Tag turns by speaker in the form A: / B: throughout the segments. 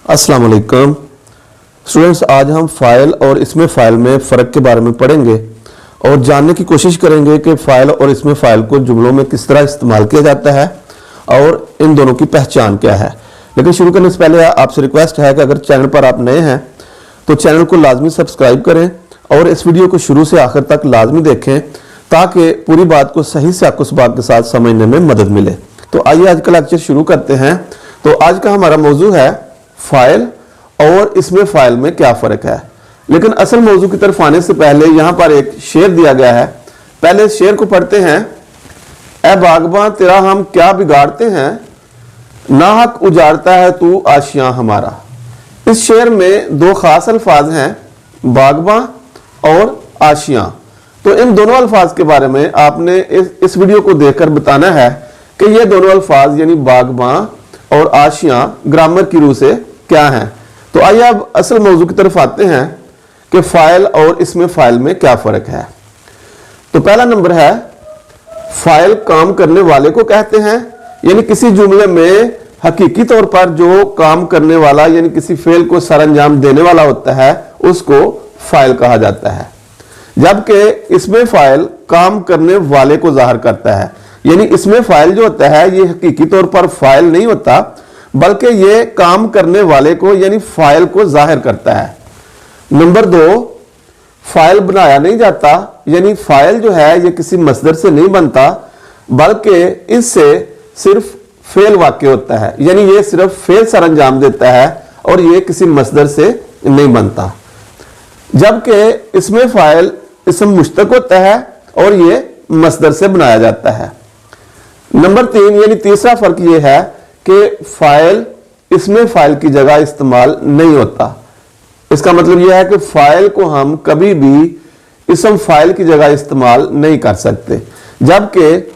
A: अस्सलाम वालेकुम स्टूडेंट्स, आज हम फ़ाइल और इसमें फ़ाइल में फ़र्क के बारे में पढ़ेंगे और जानने की कोशिश करेंगे कि फ़ाइल और इसमें फ़ाइल को जुमलों में किस तरह इस्तेमाल किया जाता है और इन दोनों की पहचान क्या है। लेकिन शुरू करने से पहले आपसे रिक्वेस्ट है कि अगर चैनल पर आप नए हैं तो चैनल को लाजमी सब्सक्राइब करें और इस वीडियो को शुरू से आखिर तक लाजमी देखें ताकि पूरी बात को सही से आपको बात के साथ समझने में मदद मिले। तो आइए आज का लेक्चर शुरू करते हैं। तो आज का हमारा मौजू है फाइल और इसमें फाइल में क्या फ़र्क है। लेकिन असल मौजू की तरफ आने से पहले यहाँ पर एक शेर दिया गया है। पहले शेर को पढ़ते हैं। ए बागबां तेरा हम क्या बिगाड़ते हैं, नाहक उजाड़ता है तू आशियां हमारा। इस शेर में दो खास अल्फाज हैं, बागबां और आशियां। तो इन दोनों अल्फाज के बारे में आपने इस वीडियो को देखकर बताना है कि ये दोनों अल्फाज यानी बागबां और आशियां ग्रामर की रूह से क्या हैं। तो आइए अब असल मौजू की तरफ आते हैं कि फाइल और इसमें फाइल में क्या फ़र्क है। तो पहला नंबर है, फाइल काम करने वाले को कहते हैं, यानी किसी जुमले में हकीकी तौर पर जो काम करने वाला यानी किसी फेल को सरअंजाम देने वाला होता है उसको फाइल कहा जाता है। जबकि इसमें फाइल काम करने वाले को जाहिर करता है, यानी इसमें फाइल जो होता है ये हकीकी तौर पर फाइल नहीं होता बल्कि ये काम करने वाले को यानी फाइल को जाहिर करता है। नंबर 2, फाइल बनाया नहीं जाता, यानी फाइल जो है ये किसी मसदर से नहीं बनता बल्कि इससे सिर्फ फेल वाक़ होता है, यानी ये सिर्फ फेल सरअंजाम देता है और ये किसी मसदर से नहीं बनता। जबकि इसमें फाइल इसम मुश्तक होता है और ये मसदर से बनाया जाता है। नंबर 3 यानी तीसरा फर्क ये है कि फाइल इसमें फाइल की जगह इस्तेमाल नहीं होता। इसका मतलब यह है कि फाइल को हम कभी भी इसम फाइल की जगह इस्तेमाल नहीं कर सकते, जबकि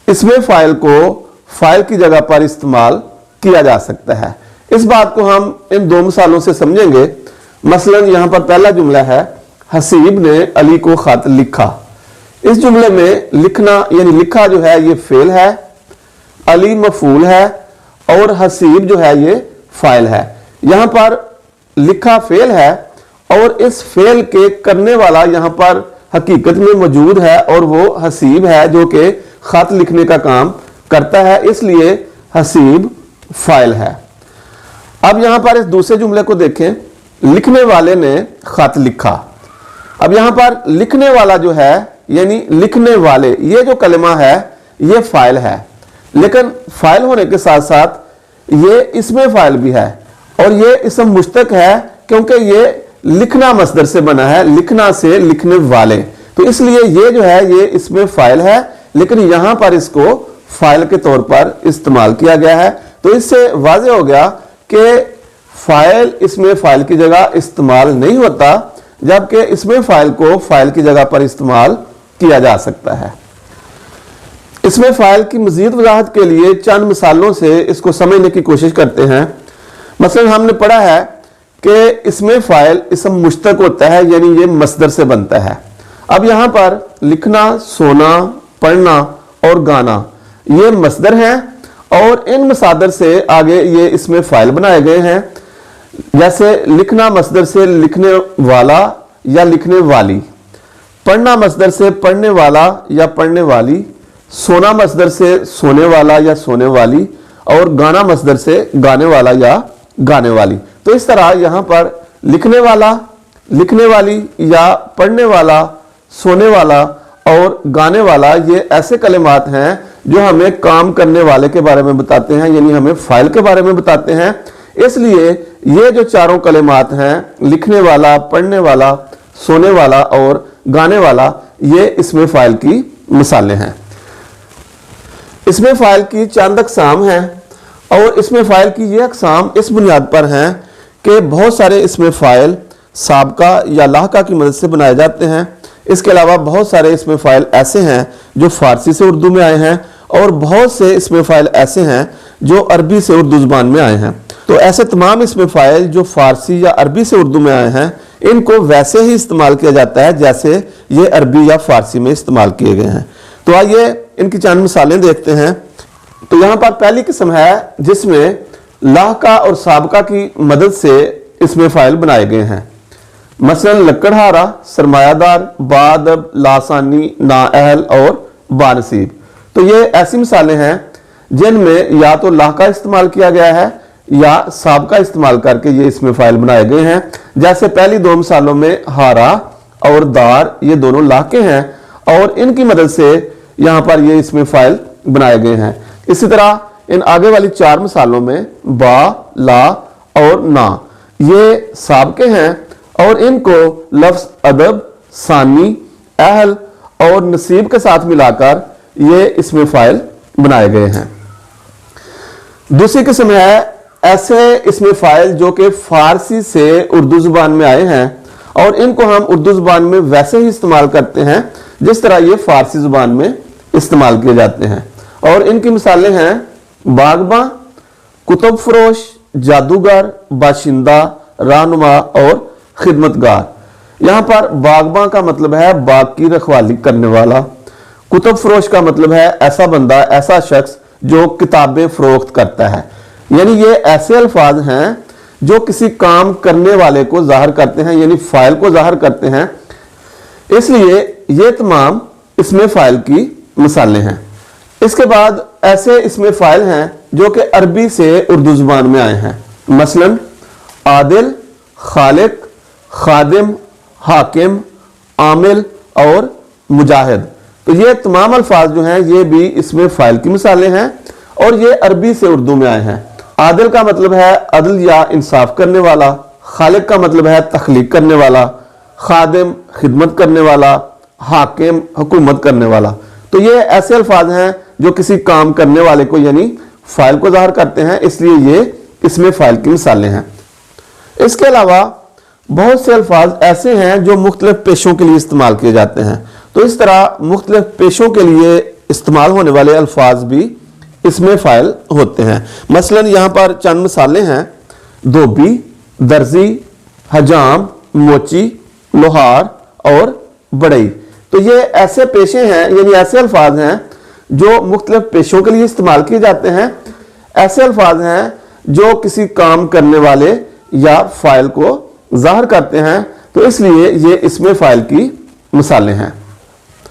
A: इसमें फाइल को फाइल की जगह पर इस्तेमाल किया जा सकता है। इस बात को हम इन दो मिसालों से समझेंगे। मसलन यहां पर पहला जुमला है, हसीब ने अली को खत लिखा। इस जुमले में लिखना यानी लिखा जो है ये फेल है, अली मफूल है और हसीब जो है ये फाइल है। यहां पर लिखा फेल है और इस फेल के करने वाला यहां पर हकीकत में मौजूद है और वो हसीब है जो कि खत लिखने का काम करता है, इसलिए हसीब फाइल है। अब यहां पर इस दूसरे जुमले को देखें, लिखने वाले ने खत लिखा। अब यहां पर लिखने वाला जो है यानी लिखने वाले ये जो कलमा है ये फाइल है, लेकिन फाइल होने के साथ साथ ये इसमें फाइल भी है और ये इसम मुश्तक है क्योंकि ये लिखना मसदर से बना है, लिखना से लिखने वाले। तो इसलिए ये जो है ये इसमें फाइल है, लेकिन यहां पर इसको फाइल के तौर पर इस्तेमाल किया गया है। तो इससे वाज़ेह हो गया कि फाइल इसमें फाइल की जगह इस्तेमाल नहीं होता, जबकि इसमें फाइल को फाइल की जगह पर इस्तेमाल किया जा सकता है। इसमें फाइल की मजीद वजाहत के लिए चंद मिसालों से इसको समझने की कोशिश करते हैं। मसलन हमने पढ़ा है कि इसमें फाइल इसम मुश्तक होता है, यानी ये मसदर से बनता है। अब यहां पर लिखना, सोना, पढ़ना और गाना ये मसदर हैं और इन मसादर से आगे ये इसमें फाइल बनाए गए हैं। जैसे लिखना मसदर से लिखने वाला या लिखने वाली, पढ़ना मसदर से पढ़ने वाला या पढ़ने वाली, सोना मसदर से सोने वाला या सोने वाली और गाना मसदर से गाने वाला या गाने वाली। तो इस तरह यहां पर लिखने वाला, लिखने वाली या पढ़ने वाला, सोने वाला और गाने वाला ये ऐसे कलिमात हैं जो हमें काम करने वाले के बारे में बताते हैं, यानी हमें फाइल के बारे में बताते हैं। इसलिए ये जो चारों कलिमात हैं, लिखने वाला, पढ़ने वाला, सोने वाला और गाने वाला, ये इसमें फाइल की मिसालें हैं। इसमें फाइल की चंद अक़साम हैं और इसमें फाइल की ये अक़साम इस बुनियाद पर हैं कि बहुत सारे इसमें फाइल साबका या लाहका की मदद से बनाए जाते हैं। इसके अलावा बहुत सारे इसमें फाइल ऐसे हैं जो फारसी से उर्दू में आए हैं और बहुत से इसमें फाइल ऐसे हैं जो अरबी से उर्दू ज़ुबान में आए हैं। तो ऐसे तमाम इसमें फाइल जो फारसी या अरबी से उर्दू में आए हैं इनको वैसे ही इस्तेमाल किया जाता है जैसे ये अरबी या फारसी में इस्तेमाल किए गए हैं। तो आइए इनकी चंद मिसालें देखते हैं। तो यहां पर पहली किस्म है जिसमें लाहका और साबका की मदद से इसमें फाइल बनाए गए हैं। मसलन लकड़हारा, सरमायादार, बादब, लासानी, नाअहल और बानसीब। तो ये ऐसी मिसालें हैं जिनमें या तो लाहका इस्तेमाल किया गया है या साबका इस्तेमाल करके ये इसमें फाइल बनाए गए हैं। जैसे पहली दो मिसालों में हारा और दार, ये दोनों लाहके हैं और इनकी मदद से यहां पर ये इसमें फाइल बनाए गए हैं। इसी तरह इन आगे वाली 4 मिसालों में बा, ला और ना, ये साबके हैं और इनको लफ्ज अदब, सानी, अहल और नसीब के साथ मिलाकर ये इसमें फाइल बनाए गए हैं। दूसरी किस्म है ऐसे इसमें फाइल जो कि फारसी से उर्दू जुबान में आए हैं और इनको हम उर्दू जुबान में वैसे ही इस्तेमाल करते हैं जिस तरह ये फारसी जुबान में इस्तेमाल किए जाते हैं। और इनकी मिसालें हैं बागबां, कुतुब फरोश, जादूगर, बाशिंदा, रहनुमा और खिदमतगार। यहां पर बागबां का मतलब है बाग की रखवाली करने वाला। कुतुब फरोश का मतलब है ऐसा बंदा, ऐसा शख्स जो किताबें फरोख्त करता है। यानी ये ऐसे अल्फाज हैं जो किसी काम करने वाले को जाहिर करते हैं, यानी फाइल को जाहिर करते हैं। इसलिए ये तमाम इसमें फाइल की मिसालें हैं। इसके बाद ऐसे इसमें फाइल हैं जो कि अरबी से उर्दू जुबान में आए हैं। मसलन आदिल, खालिक, खादिम, हाकिम, आमिल और मुजाहिद। तो ये तमाम अल्फाज जो हैं ये भी इसमें फाइल की मिसालें हैं और ये अरबी से उर्दू में आए हैं। आदिल का मतलब है अदल या इंसाफ करने वाला, खालिक का मतलब है तख्लीक करने वाला, खादिम खिदमत करने वाला, हाकिम हुकूमत करने वाला। तो ये ऐसे अल्फाज हैं जो किसी काम करने वाले को यानी फाइल को जाहिर करते हैं, इसलिए ये इसमें फाइल की मिसालें हैं। इसके अलावा बहुत से अल्फाज ऐसे हैं जो मुख्तलिफ पेशों के लिए इस्तेमाल किए जाते हैं। तो इस तरह मुख्तलिफ पेशों के लिए इस्तेमाल होने वाले अल्फाज भी इसमें फाइल होते हैं। मसलन यहाँ पर चंद मिसालें हैं धोबी, दर्जी, हजाम, मोची, लोहार और बढ़ई। तो ये ऐसे पेशे हैं यानी ऐसे अल्फाज हैं जो मुख्तलिफ पेशों के लिए इस्तेमाल किए जाते हैं। ऐसे अल्फाज हैं जो किसी काम करने वाले या फाइल को जाहिर करते हैं, तो इसलिए ये इसमें फाइल की मिसालें हैं।